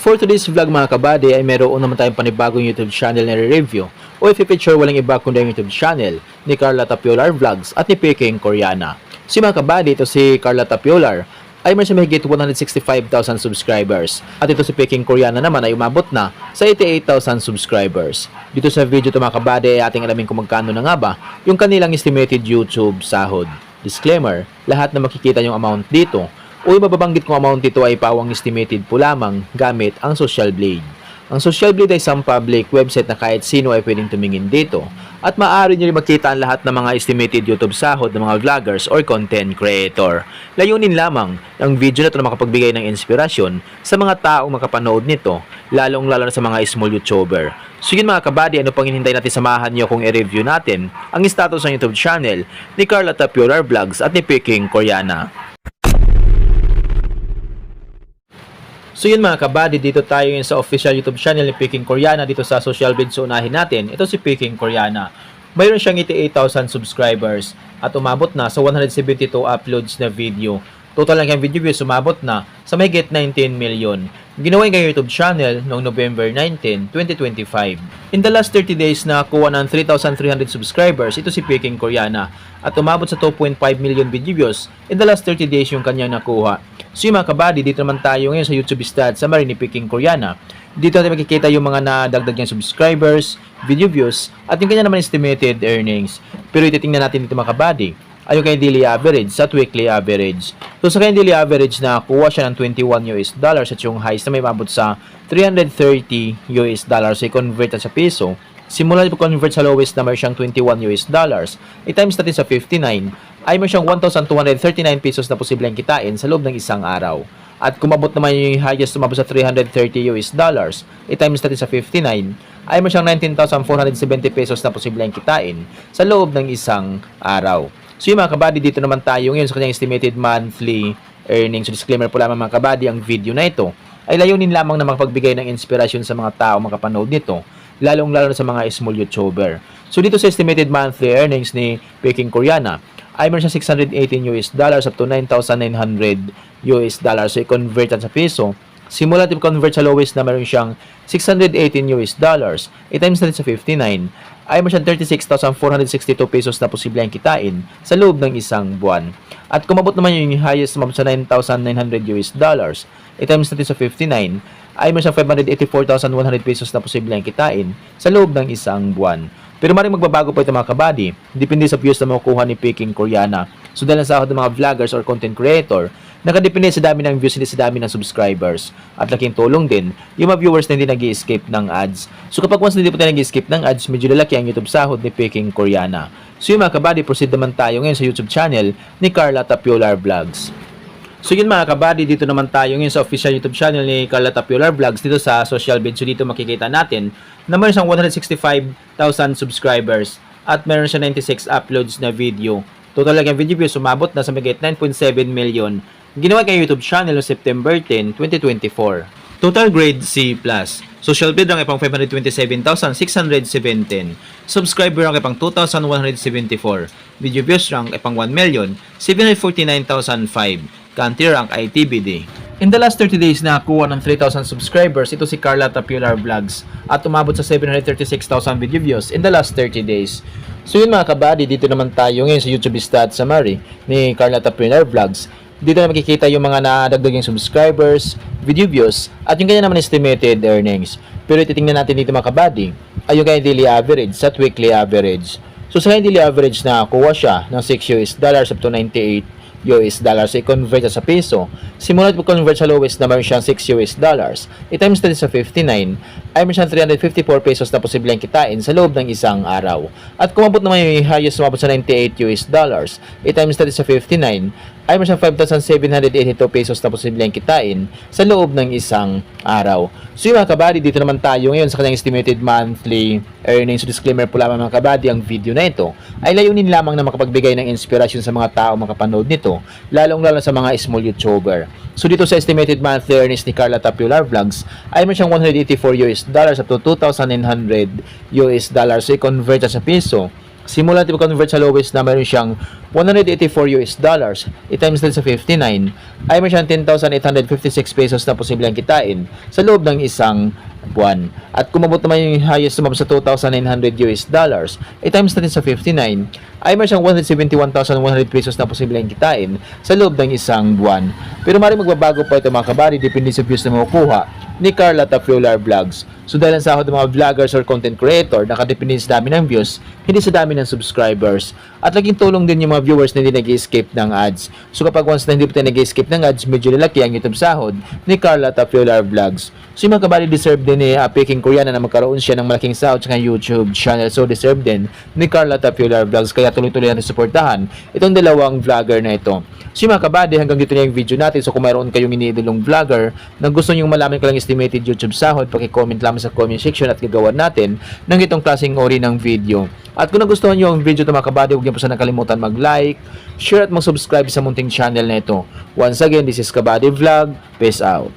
For today's vlog mga kabady ay meron naman tayong panibagong YouTube channel na re-review o i-feature walang iba kundi ang YouTube channel ni Carla Tapiolar Vlogs at ni Peking Koreana. Si mga kabady, ito si Carla Tapiolar ay may mahigit 165,000 subscribers at ito si Peking Koreana naman ay umabot na sa 88,000 subscribers. Dito sa video ito mga kabady ay ating alamin kung magkano na nga ba yung kanilang estimated YouTube sahod. Disclaimer, lahat na makikita yung amount dito o yung mababanggit kong amount dito ay pawang estimated po lamang gamit ang Social Blade. Ang Social Blade ay isang public website na kahit sino ay pwedeng tumingin dito at maaari nyo rin makita ang lahat ng mga estimated YouTube sahod ng mga vloggers or content creator. Layunin lamang ng video na ito na makapagbigay ng inspirasyon sa mga taong makapanood nito, lalong-lalo na sa mga small YouTuber. So yun mga kabady, ano pang hinihintay natin, samahan nyo kung i-review natin ang status ng YouTube channel ni Carla Tapiolar Vlogs at ni Peking Koreana. So yun mga kabady, dito tayo yun sa official YouTube channel ni Peking Koreana. Dito sa social blade, so unahin natin, ito si Peking Koreana. Mayroon siyang 88,000 subscribers at umabot na sa 172 uploads na video. Total lang yung video views umabot na sa mahigit 19 million. Ginawa yung YouTube channel noong November 19, 2025. In the last 30 days na kuha ng 3,300 subscribers, ito si Peking Koreana. At umabot sa 2.5 million video views in the last 30 days yung kanyang nakuha. So yung mga kabady, dito naman tayo ngayon sa YouTube stats summary ni Peking Koreana. Dito natin makikita yung mga nadagdag niyang subscribers, video views, at yung kanya naman estimated earnings. Pero ititingnan natin dito mga kabady ay yung kanyang daily average at weekly average. So sa kanyang daily average na kuha siya ng $21 at yung highs na may mabot sa $330 so i-convert sa piso. Simula po convert sa lowest na may siyang $21 i-times natin sa 59 ay may siyang 1,239 pesos na posibleng kitain sa loob ng isang araw. At kumabot naman yung highest umabot sa $330 i-times natin sa 59 ay may siyang 19,470 pesos na posibleng kitain sa loob ng isang araw. So yung mga kabady, dito naman tayo ngayon sa kanyang estimated monthly earnings. So disclaimer po lamang mga kabady, ang video na ito ay layunin lamang na makapagbigay ng inspirasyon sa mga tao makapanood nito, lalong-lalo na sa mga small YouTuber. So dito sa estimated monthly earnings ni Peking Koreana ay meron siya $618 up to $9,900 so i-convert sa piso. Simula convert sa lowest na meron siyang $618 i-times natin sa 59 ay meron siyang 36,462 pesos na posibleng kitain sa loob ng isang buwan. At kumabot naman yung highest umabot sa $9,900 i-times natin sa 59 ay meron siyang 584,100 pesos na posibleng kitain sa loob ng isang buwan. Pero maring magbabago po ito mga kabady, depende sa views na makukuha ni Peking Koreana. So dahil sa sahod ng mga vloggers or content creator, nakadepende sa dami ng views, hindi sa dami ng subscribers. At laking tulong din, yung mga viewers na hindi nag-i-escape ng ads. So kapag once hindi po tayo nag-i-escape ng ads, medyo lalaki ang YouTube sahod ni Peking Koreana. So yung mga kabady, proceed naman tayo ngayon sa YouTube channel ni Carla Tapiolar Vlogs. So yun mga kabady, dito naman tayo ngayon sa official YouTube channel ni Carla Tapiolar Vlogs dito sa social blade. So dito makikita natin na meron siyang 165,000 subscribers at meron siya 96 uploads na video. Total lang yung video views umabot na sa mahigit 9.7 million. Ginawa kay YouTube channel no September 10, 2024. Total grade C+. Social blade rank ay pang 527,617. Subscriber rank ay pang 2,174. Video views rank ay pang 1,749,005. Country rank ay TBD. In the last 30 days na kuha ng 3,000 subscribers, ito si Carla Tapiolar Vlogs at umabot sa 736,000 video views in the last 30 days. So yun mga kabady, dito naman tayo ngayon sa YouTube stats summary ni Carla Tapiolar Vlogs. Dito na makikita yung mga nadagdag yung subscribers, video views, at yung kanya naman estimated earnings. Pero ititingnan natin dito mga kabady ay yung kanya daily average at weekly average. So sa kanya daily average na kuha siya ng $6 up to $98 so i-convert sa piso. Simula po convert sa lowest na meron siyang $6 i-times natin sa 59 ay meron siyang 354 pesos na posibleng kitain sa loob ng isang araw. At kumabot naman yung highest umabot sa $98 i-times natin sa 59 ay meron siyang 5,782 pesos na posibleng kitain sa loob ng isang araw. So yung mga kabady, dito naman tayo ngayon sa kanyang estimated monthly earnings. So disclaimer po lamang mga kabady, ang video na ito ay layunin lamang na makapagbigay ng inspirasyon sa mga tao makapanood nito, lalong-lalo sa mga small YouTuber. So dito sa estimated monthly earnings ni Carla Tapiolar Vlogs ay meron siyang $184 up to $2,900 so i-convert sa piso. Simulan natin convert sa lowest na mayroon siyang 184 US dollars. I-times natin sa 59 ay mayroon siyang 10,856 pesos na posibleng kitain sa loob ng isang buwan. At kumabot naman yung highest sumabot sa 2,900 US dollars, i-times natin sa 59 ay mayroon siyang 171,100 pesos na posibleng kitain sa loob ng isang buwan. Pero maaaring magbabago pa ito mga kabady, depende sa views na makukuha ni Carla Tapiular Vlogs. So dahil ang sahod ng mga vloggers or content creator, nakadepende sa dami ng views, hindi sa dami ng subscribers. At laging tulong din yung mga viewers na hindi nag-escape ng ads. So kapag once na hindi pa tayo nag-escape ng ads, medyo lalaki ang YouTube sahod ni Carla Tapiular Vlogs. So yung mga kabali, deserve din ni Peking Koreana na magkaroon siya ng malaking sahod sa kanyang YouTube channel. So deserve din ni Carla Tapiular Vlogs. Kaya tuloy-tuloy natin suportahan itong dalawang vlogger na ito. So mga kabady, hanggang dito na yung video natin. So kung mayroon kayong iniidolong vlogger na gusto nyong malaman ko lang estimated YouTube sahod, paki-comment lamang sa comment section at gagawan natin ng itong klaseng ori ng video. At kung nagustuhan nyo ang video ito mga kabady, huwag niyo po sana nakalimutan mag-like, share at mag-subscribe sa munting channel na ito. Once again, this is Kabady Vlog. Peace out.